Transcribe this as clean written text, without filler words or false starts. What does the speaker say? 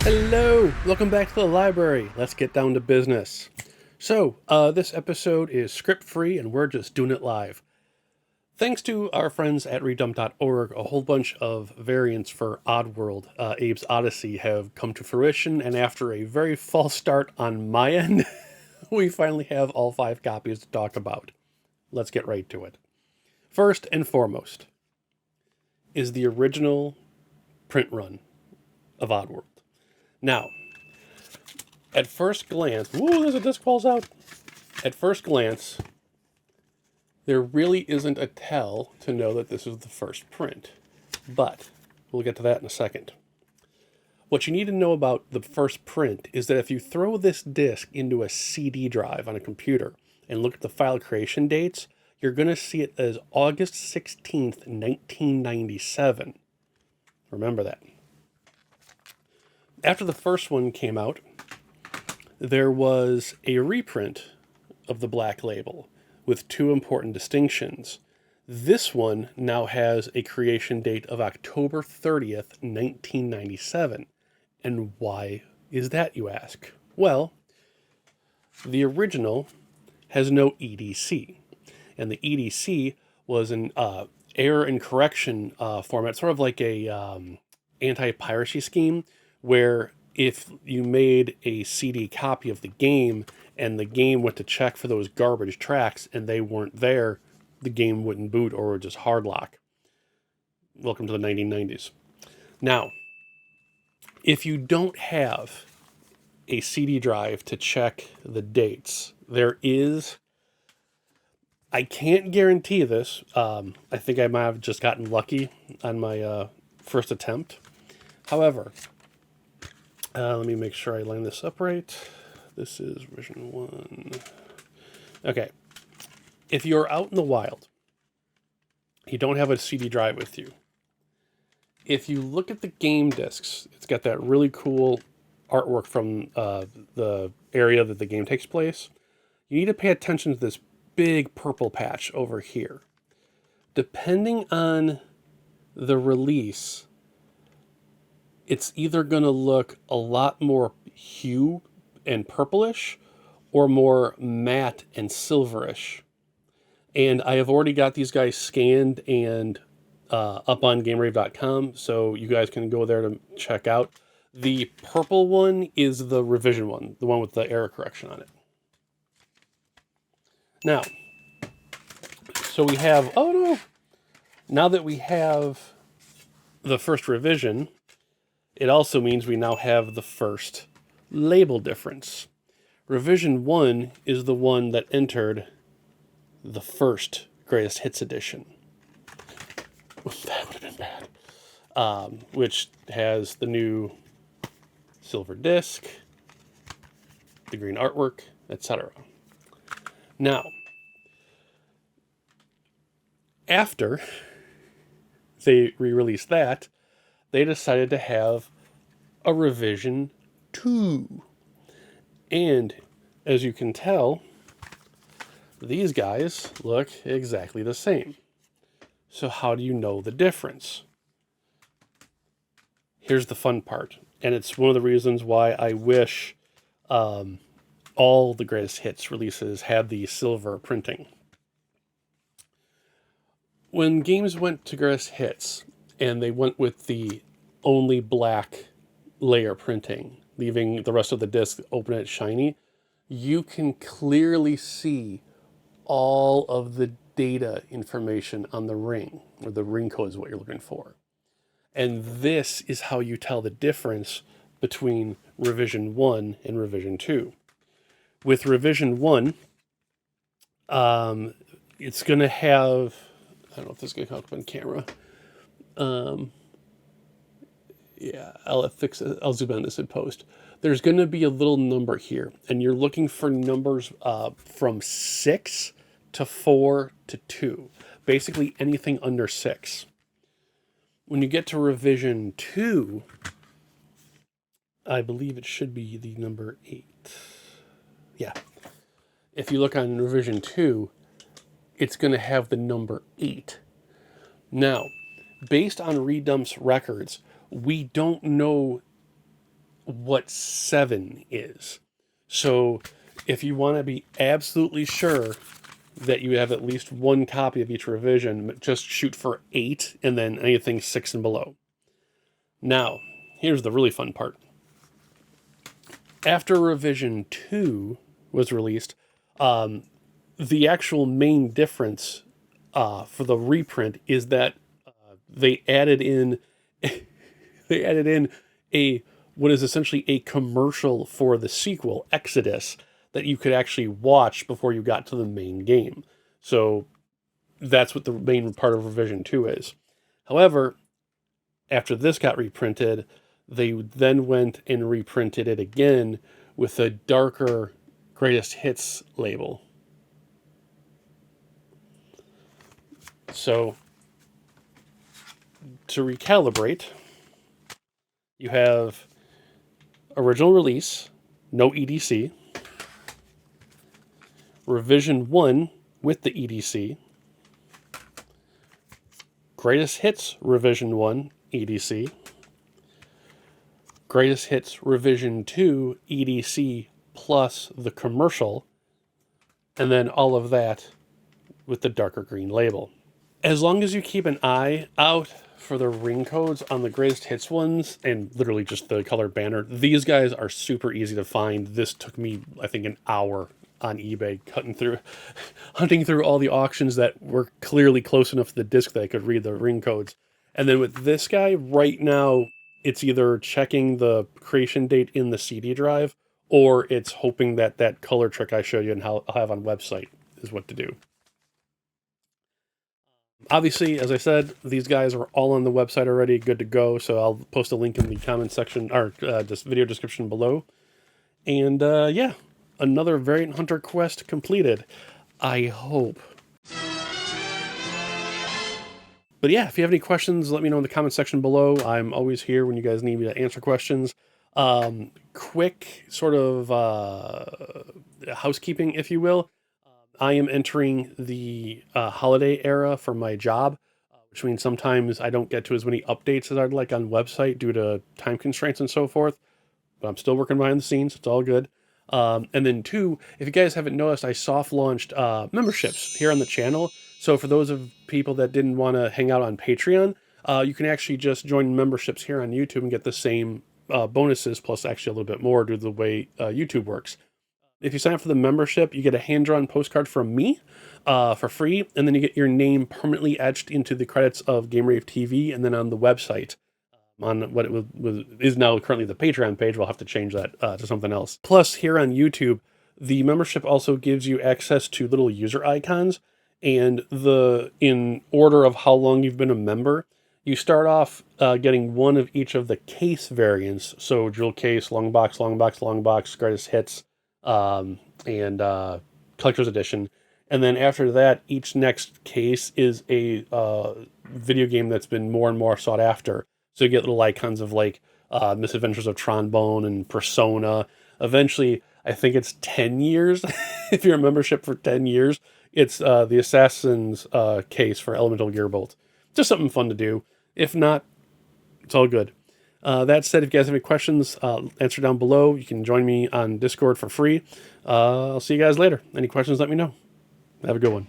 Hello, welcome back to the library. Let's get down to business. So, this episode is script free and we're just doing it live. Thanks to our friends at redump.org, a whole bunch of variants for Oddworld, Abe's Oddysee, have come to fruition, and after a very false start on my end, we finally have all 5 copies to talk about. Let's get right to it. First and foremost is the original print run of Oddworld. Now, at first glance, there's a disc falls out. At first glance, there really isn't a tell to know that this is the first print, but we'll get to that in a second. What you need to know about the first print is that if you throw this disc into a CD drive on a computer and look at the file creation dates, you're going to see it as August 16th, 1997. Remember that. After the first one came out, there was a reprint of the Black Label with 2 important distinctions. This one now has a creation date of October 30th, 1997. And why is that, you ask? Well, the original has no EDC. And the EDC was an error and correction format, sort of like a anti-piracy scheme, where if you made a CD copy of the game and the game went to check for those garbage tracks and they weren't there, the game wouldn't boot or would just hard lock. Welcome to the 1990s. Now, if you don't have a CD drive to check the dates, there is, I can't guarantee this, I think I might have just gotten lucky on my first attempt. However, let me make sure I line this up right. This is revision 1. Okay. If you're out in the wild, you don't have a CD drive with you. If you look at the game discs, it's got that really cool artwork from the area that the game takes place. You need to pay attention to this big purple patch over here. Depending on the release, it's either going to look a lot more hue and purplish or more matte and silverish. And I have already got these guys scanned and up on Game-Rave.com, so you guys can go there to check out. The purple one is the revision one, the one with the error correction on it. Now, so we have, now that we have the first revision, it also means we now have the first label difference. Revision 1 is the one that entered the first Greatest Hits edition. That would have been bad. Which has the new silver disc, the green artwork, etc. Now, after they re-released that, they decided to have a revision 2. And as you can tell, these guys look exactly the same. So how do you know the difference? Here's the fun part. And it's one of the reasons why I wish all the Greatest Hits releases had the silver printing. When games went to Greatest Hits, and they went with the only black layer printing, leaving the rest of the disc open and shiny, you can clearly see all of the data information on the ring, or the ring code is what you're looking for. And this is how you tell the difference between revision 1 and revision 2. With revision 1, it's going to have, I don't know if this is going to come up on camera. Yeah, I'll fix it. I'll zoom in on this in post. There's going to be a little number here, and you're looking for numbers from 6 to 4 to 2. Basically anything under 6. When you get to revision 2, I believe it should be the number 8. Yeah. If you look on revision 2, it's going to have the number 8. Now, based on Redump's records, we don't know what 7 is. So if you want to be absolutely sure that you have at least one copy of each revision, just shoot for 8 and then anything 6 and below. Now, here's the really fun part. After revision 2 was released, the actual main difference for the reprint is that they added in a what is essentially a commercial for the sequel, Exodus, that you could actually watch before you got to the main game. So that's what the main part of revision 2 is. However, after this got reprinted, they then went and reprinted it again with a darker greatest hits label. So to recalibrate, you have original release, no EDC, revision 1 with the EDC, greatest hits revision 1 EDC, greatest hits revision 2 EDC plus the commercial, and then all of that with the darker green label. As long as you keep an eye out for the ring codes on the greatest hits ones, and literally just the color banner, these guys are super easy to find. This took me, I think, an hour on eBay hunting through all the auctions that were clearly close enough to the disc that I could read the ring codes. And then with this guy, right now, it's either checking the creation date in the CD drive, or it's hoping that that color trick I showed you and how I'll have on website is what to do. Obviously, as I said, these guys are all on the website already, good to go. So I'll post a link in the comment section or this video description below. And yeah, another Variant Hunter quest completed, I hope. But yeah, if you have any questions, let me know in the comment section below. I'm always here when you guys need me to answer questions. Quick sort of housekeeping, if you will. I am entering the holiday era for my job, which means sometimes I don't get to as many updates as I'd like on website due to time constraints and so forth. But I'm still working behind the scenes. It's all good. And then 2, if you guys haven't noticed, I soft launched memberships here on the channel. So for those of people that didn't want to hang out on Patreon, you can actually just join memberships here on YouTube and get the same bonuses, plus actually a little bit more due to the way YouTube works. If you sign up for the membership, you get a hand-drawn postcard from me for free, and then you get your name permanently etched into the credits of Game-Rave TV, and then on the website, on what is now currently the Patreon page. We'll have to change that to something else. Plus, here on YouTube, the membership also gives you access to little user icons, and in order of how long you've been a member, you start off getting one of each of the case variants, so jewel case, long box, greatest hits, and collector's edition. And then after that, each next case is a video game that's been more and more sought after. So you get little icons of like Misadventures of Trombone and Persona. Eventually, I think it's 10 years. If you're a membership for 10 years, it's the Assassin's case for Elemental Gearbolt. Just something fun to do. If not, it's all good. That said, if you guys have any questions, answer down below. You can join me on Discord for free. I'll see you guys later. Any questions, let me know. Have a good one.